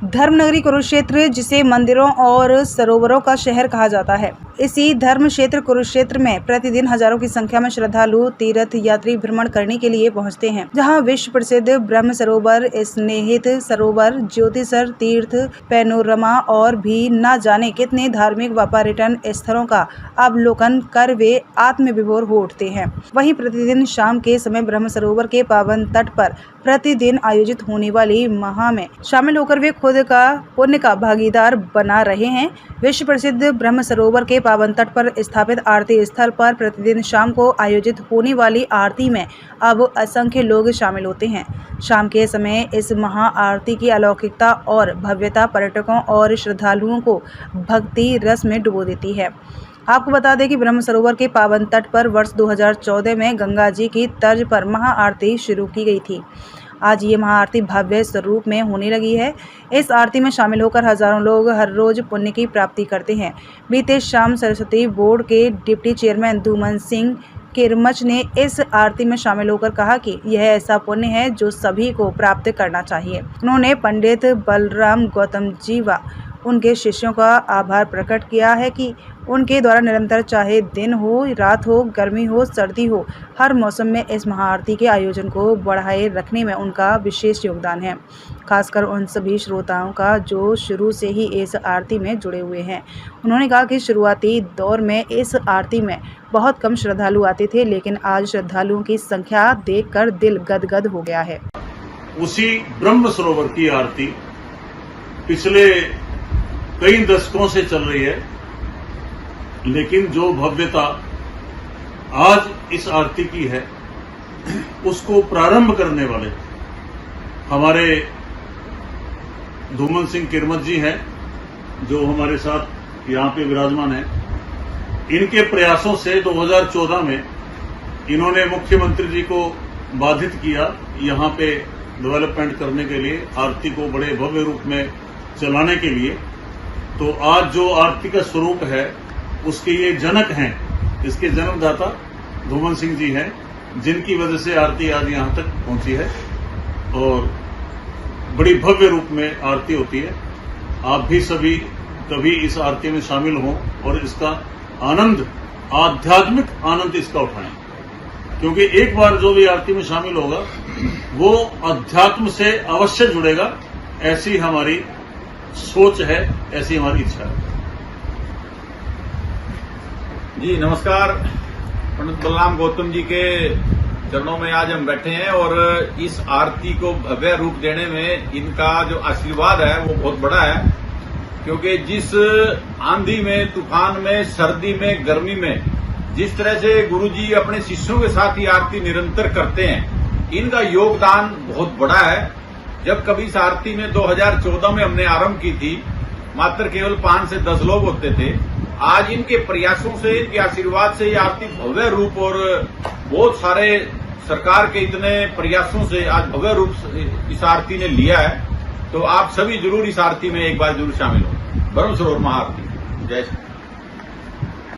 धर्मनगरी कुरुक्षेत्र, जिसे मंदिरों और सरोवरों का शहर कहा जाता है, इसी धर्म क्षेत्र कुरुक्षेत्र में प्रतिदिन हजारों की संख्या में श्रद्धालु तीर्थ यात्री भ्रमण करने के लिए पहुंचते हैं, जहां विश्व प्रसिद्ध ब्रह्म सरोवर, स्नेहित सरोवर, ज्योतिसर तीर्थ, पैनोरमा और भी न जाने कितने धार्मिक व पर्यटन स्थलों का अवलोकन कर वे आत्म विभोर हो उठते हैं। वहीं प्रतिदिन शाम के समय ब्रह्म सरोवर के पावन तट पर प्रतिदिन आयोजित होने वाली महा में शामिल होकर वे खुद का पुण्य का भागीदार बना रहे हैं। विश्व प्रसिद्ध ब्रह्म सरोवर के पावन तट पर स्थापित आरती स्थल पर प्रतिदिन शाम को आयोजित होने वाली आरती में अब असंख्य लोग शामिल होते हैं। शाम के समय इस महा आरती की अलौकिकता और भव्यता पर्यटकों और श्रद्धालुओं को भक्ति रस में डुबो देती है। आपको बता दें कि ब्रह्म सरोवर के पावन तट पर वर्ष 2014 में गंगा जी की तर्ज पर महा आरती शुरू की गई थी। आज ये महाआरती भव्य स्वरूप में होने लगी है। इस आरती में शामिल होकर हजारों लोग हर रोज पुण्य की प्राप्ति करते हैं। बीते शाम सरस्वती बोर्ड के डिप्टी चेयरमैन धूमन सिंह किरमच ने इस आरती में शामिल होकर कहा कि यह ऐसा पुण्य है जो सभी को प्राप्त करना चाहिए। उन्होंने पंडित बलराम गौतम जी व उनके शिष्यों का आभार प्रकट किया है कि उनके द्वारा निरंतर चाहे दिन हो, रात हो, गर्मी हो, सर्दी हो, हर मौसम में इस महाआरती के आयोजन को बढ़ाए रखने में उनका विशेष योगदान है। खासकर उन सभी श्रोताओं का जो शुरू से ही इस आरती में जुड़े हुए हैं। उन्होंने कहा कि शुरुआती दौर में इस आरती में बहुत कम श्रद्धालु आते थे, लेकिन आज श्रद्धालुओं की संख्या देखकर दिल गदगद हो गया है। उसी ब्रह्म सरोवर की आरती पिछले कई दशकों से चल रही है, लेकिन जो भव्यता आज इस आरती की है, उसको प्रारंभ करने वाले हमारे धूमन सिंह किरमत जी हैं, जो हमारे साथ यहाँ पे विराजमान हैं। इनके प्रयासों से 2014 में इन्होंने मुख्यमंत्री जी को बाधित किया यहाँ पे डेवलपमेंट करने के लिए, आरती को बड़े भव्य रूप में चलाने के लिए। तो आज जो आरती का स्वरूप है उसके ये जनक हैं, इसके जन्मदाता धूमन सिंह जी हैं, जिनकी वजह से आरती आज यहाँ तक पहुंची है और बड़ी भव्य रूप में आरती होती है। आप भी सभी कभी इस आरती में शामिल हों और इसका आनंद, आध्यात्मिक आनंद इसका उठाएं, क्योंकि एक बार जो भी आरती में शामिल होगा वो अध्यात्म से अवश्य जुड़ेगा। ऐसी हमारी सोच है, ऐसी हमारी इच्छा है। जी नमस्कार। पंडित बलराम गौतम जी के चरणों में आज हम बैठे हैं और इस आरती को भव्य रूप देने में इनका जो आशीर्वाद है वो बहुत बड़ा है, क्योंकि जिस आंधी में, तूफान में, सर्दी में, गर्मी में जिस तरह से गुरुजी अपने शिष्यों के साथ ये आरती निरंतर करते हैं, इनका योगदान बहुत बड़ा है। जब कभी इस आरती में 2014 में हमने आरंभ की थी, मात्र केवल 5 से 10 लोग होते थे। आज इनके प्रयासों से, इनके आशीर्वाद से ये आरती भव्य रूप और बहुत सारे सरकार के इतने प्रयासों से आज भव्य रूप इस आरती ने लिया है। तो आप सभी जरूर इस आरती में एक बार जरूर शामिल हो। ब्रह्म सरोवर महाआरती। जय श्री